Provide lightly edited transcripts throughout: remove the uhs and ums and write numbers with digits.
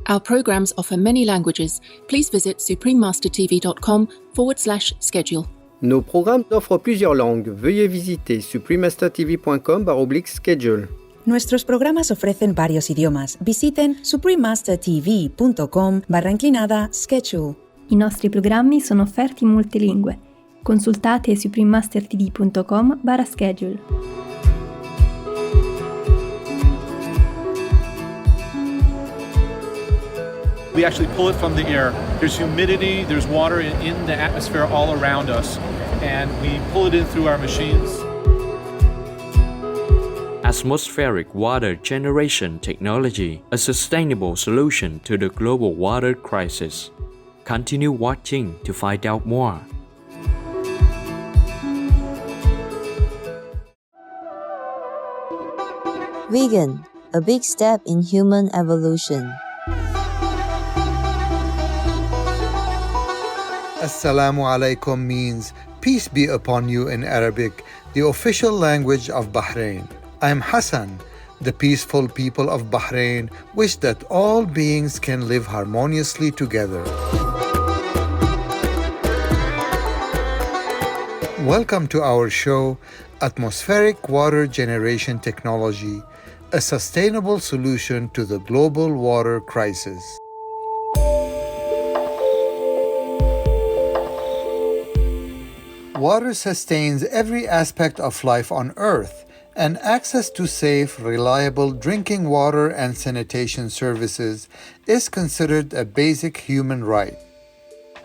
Our programs offer many languages. Please visit suprememastertv.com/schedule. Nos programmes offrent plusieurs langues. Veuillez visiter suprememastertv.com/schedule. Nuestros programas ofrecen varios idiomas. Visiten suprememastertv.com/schedule. I nostri programmi sono offerti in molte lingue. Consultate suprememastertv.com/schedule. We actually pull it from the air. There's humidity, there's water in the atmosphere all around us, and we pull it in through our machines. Atmospheric water generation technology, a sustainable solution to the global water crisis. Continue watching to find out more. Vegan, a big step in human evolution. Assalamu alaikum means peace be upon you in Arabic, the official language of Bahrain. I'm Hassan. The peaceful people of Bahrain wish that all beings can live harmoniously together. Welcome to our show, Atmospheric Water Generation Technology, a sustainable solution to the global water crisis. Water sustains every aspect of life on Earth, and access to safe, reliable drinking water and sanitation services is considered a basic human right.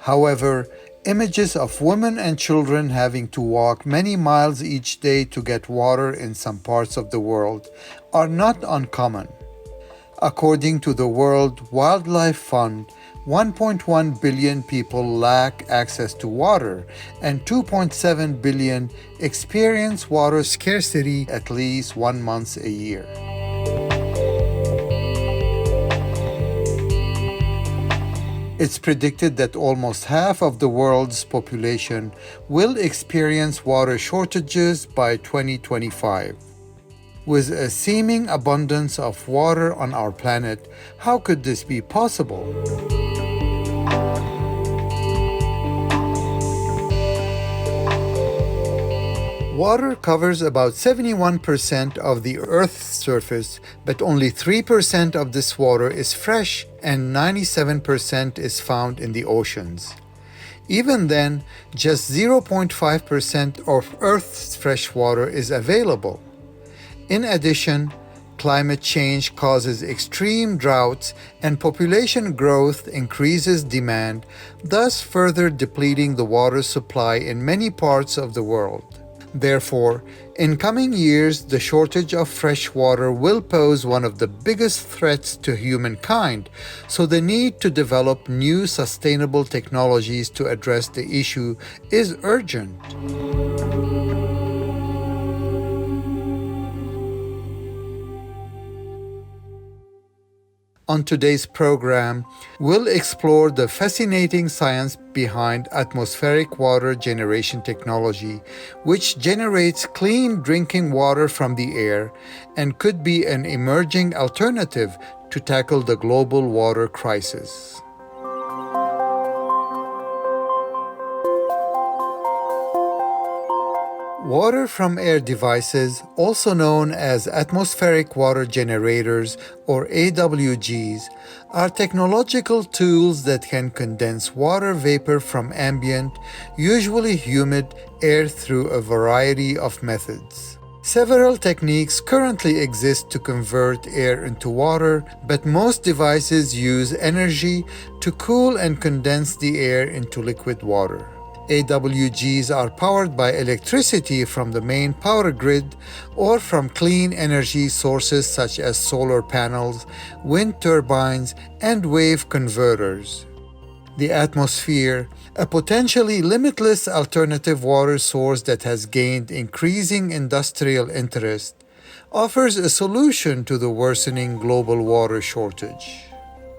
However, images of women and children having to walk many miles each day to get water in some parts of the world are not uncommon. According to the World Wildlife Fund, 1.1 billion people lack access to water, and 2.7 billion experience water scarcity at least 1 month a year. It's predicted that almost half of the world's population will experience water shortages by 2025. With a seeming abundance of water on our planet, how could this be possible? Water covers about 71% of the Earth's surface, but only 3% of this water is fresh and 97% is found in the oceans. Even then, just 0.5% of Earth's fresh water is available. In addition, climate change causes extreme droughts and population growth increases demand, thus further depleting the water supply in many parts of the world. Therefore, in coming years, the shortage of fresh water will pose one of the biggest threats to humankind, so the need to develop new sustainable technologies to address the issue is urgent. On today's program, we'll explore the fascinating science behind atmospheric water generation technology, which generates clean drinking water from the air and could be an emerging alternative to tackle the global water crisis. Water from air devices, also known as atmospheric water generators or AWGs, are technological tools that can condense water vapor from ambient, usually humid, air through a variety of methods. Several techniques currently exist to convert air into water, but most devices use energy to cool and condense the air into liquid water. AWGs are powered by electricity from the main power grid or from clean energy sources such as solar panels, wind turbines, and wave converters. The atmosphere, a potentially limitless alternative water source that has gained increasing industrial interest, offers a solution to the worsening global water shortage.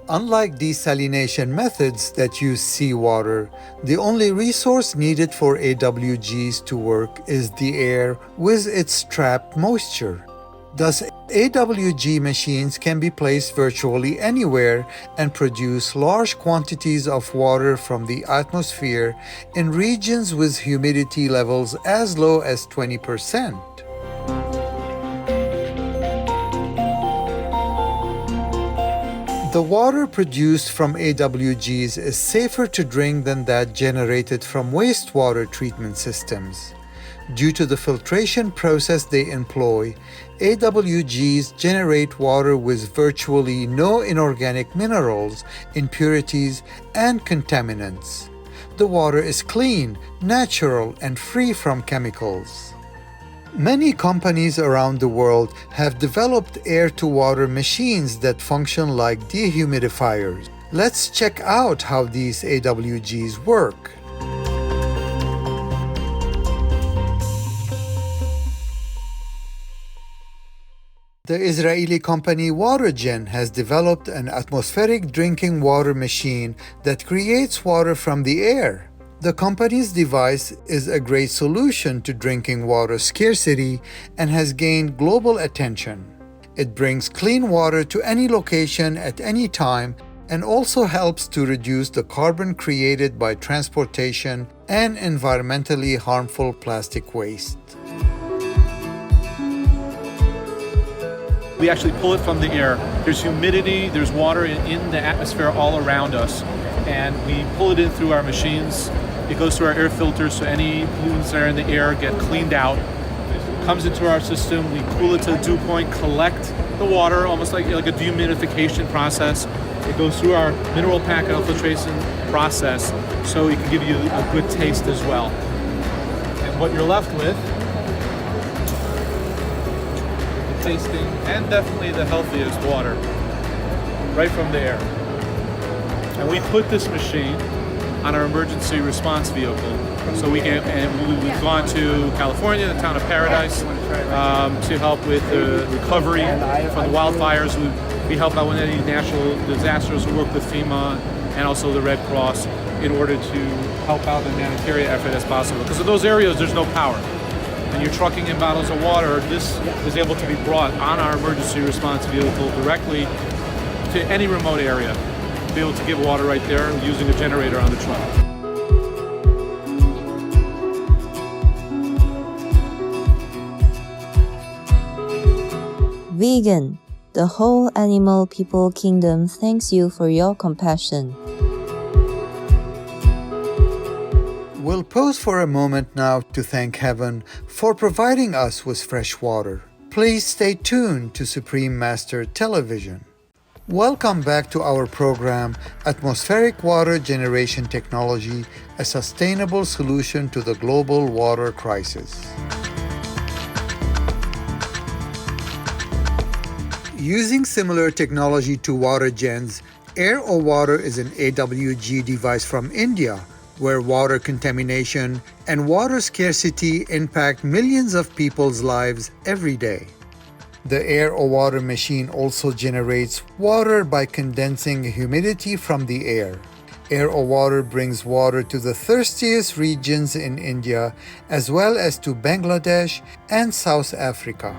Unlike desalination methods that use seawater, the only resource needed for AWGs to work is the air with its trapped moisture. Thus, AWG machines can be placed virtually anywhere and produce large quantities of water from the atmosphere in regions with humidity levels as low as 20%. The water produced from AWGs is safer to drink than that generated from wastewater treatment systems. Due to the filtration process they employ, AWGs generate water with virtually no inorganic minerals, impurities, and contaminants. The water is clean, natural, and free from chemicals. Many companies around the world have developed air-to-water machines that function like dehumidifiers. Let's check out how these AWGs work. The Israeli company WaterGen has developed an atmospheric drinking water machine that creates water from the air. The company's device is a great solution to drinking water scarcity and has gained global attention. It brings clean water to any location at any time and also helps to reduce the carbon created by transportation and environmentally harmful plastic waste. We actually pull it from the air. There's humidity, there's water in the atmosphere all around us, and we pull it in through our machines. It goes through our air filters, so any pollutants that are in the air get cleaned out. It comes into our system, we cool it to a dew point, collect the water, almost like a dehumidification process. It goes through our mineral pack filtration process, so it can give you a good taste as well. And what you're left with, tasting and definitely the healthiest water right from the air. And we put this machine on our emergency response vehicle. So we've gone to California, the town of Paradise, to help with the recovery from the wildfires. We help out with any natural disasters. We work with FEMA and also the Red Cross in order to help out the humanitarian effort as possible. Because in those areas, there's no power. And you're trucking in bottles of water, this is able to be brought on our emergency response vehicle directly to any remote area. Be able to give water right there using a generator on the truck. Vegan, the whole animal people kingdom thanks you for your compassion. We'll pause for a moment now to thank Heaven for providing us with fresh water. Please stay tuned to Supreme Master Television. Welcome back to our program, Atmospheric Water Generation Technology, a sustainable solution to the global water crisis. Using similar technology to WaterGen's, Air-O-Water is an AWG device from India, where water contamination and water scarcity impact millions of people's lives every day. The Air-O-Water machine also generates water by condensing humidity from the air. Air-O-Water brings water to the thirstiest regions in India, as well as to Bangladesh and South Africa.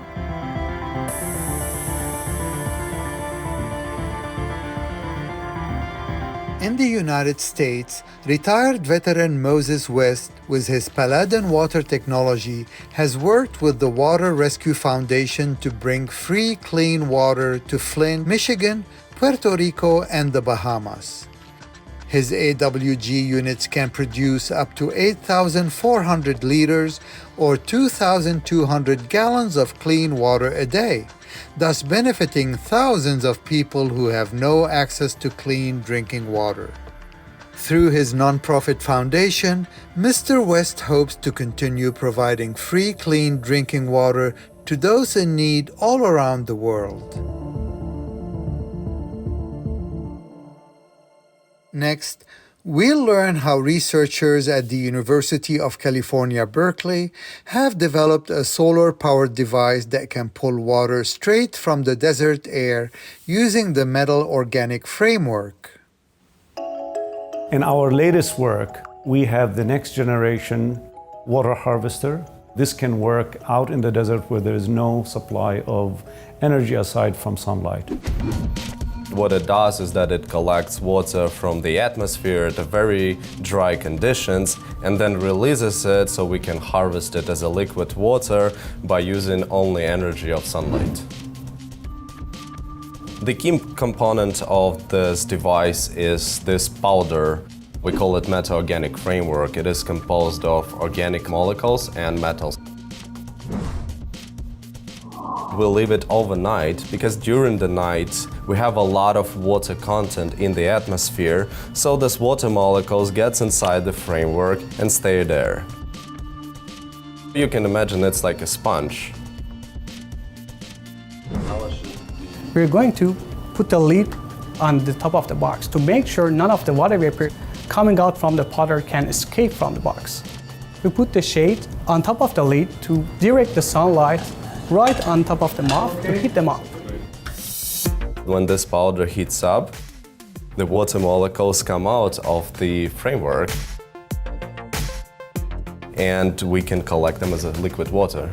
In the United States, retired veteran Moses West, with his Paladin water technology, has worked with the Water Rescue Foundation to bring free, clean water to Flint, Michigan, Puerto Rico, and the Bahamas. His AWG units can produce up to 8,400 liters or 2,200 gallons of clean water a day, thus benefiting thousands of people who have no access to clean drinking water. Through his nonprofit foundation, Mr. West hopes to continue providing free, clean drinking water to those in need all around the world. Next, we'll learn how researchers at the University of California, Berkeley have developed a solar-powered device that can pull water straight from the desert air using the metal organic framework. In our latest work, we have the next generation water harvester This can work out in the desert where there is no supply of energy aside from sunlight. What it does is that it collects water from the atmosphere at very dry conditions and then releases it so we can harvest it as a liquid water by using only energy of sunlight. The key component of this device is this powder. We call it meta-organic framework. It is composed of organic molecules and metals. We'll leave it overnight because during the night we have a lot of water content in the atmosphere, so this water molecules gets inside the framework and stay there. You can imagine it's like a sponge. We're going to put the lid on the top of the box to make sure none of the water vapor coming out from the powder can escape from the box. We put the shade on top of the lid to direct the sunlight right on top of the mouth to heat them up. When this powder heats up, the water molecules come out of the framework and we can collect them as a liquid water.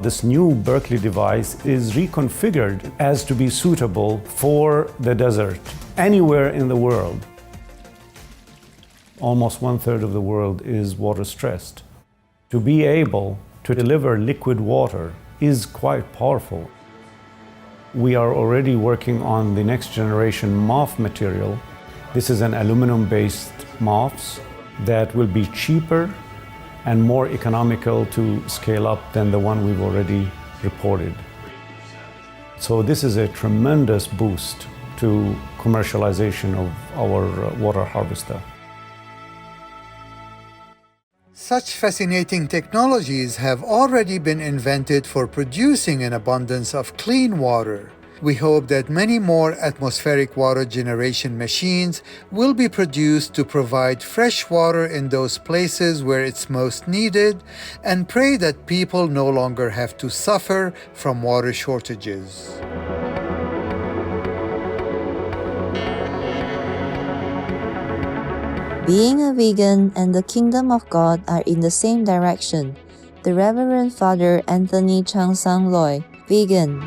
This new Berkeley device is reconfigured as to be suitable for the desert anywhere in the world. Almost 1/3 of the world is water stressed. To be able to deliver liquid water is quite powerful. We are already working on the next generation MOF material. This is an aluminum-based MOFs that will be cheaper and more economical to scale up than the one we've already reported. So this is a tremendous boost to commercialization of our water harvester. Such fascinating technologies have already been invented for producing an abundance of clean water. We hope that many more atmospheric water generation machines will be produced to provide fresh water in those places where it's most needed, and pray that people no longer have to suffer from water shortages. Being a vegan and the kingdom of God are in the same direction. The Reverend Father Anthony Chang Sang Loi, vegan.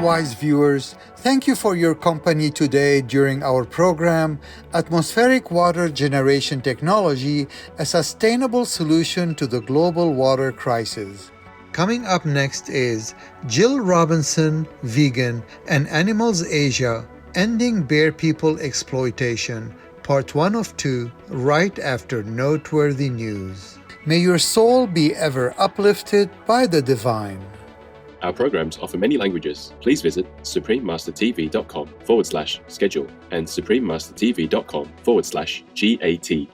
Wise viewers, thank you for your company today during our program, Atmospheric Water Generation Technology, a Sustainable Solution to the Global Water Crisis. Coming up next is Jill Robinson, Vegan, and Animals Asia, Ending Bear People Exploitation, Part 1 of 2, right after Noteworthy News. May your soul be ever uplifted by the divine. Our programs offer many languages. Please visit suprememastertv.com/schedule and suprememastertv.com/GAT.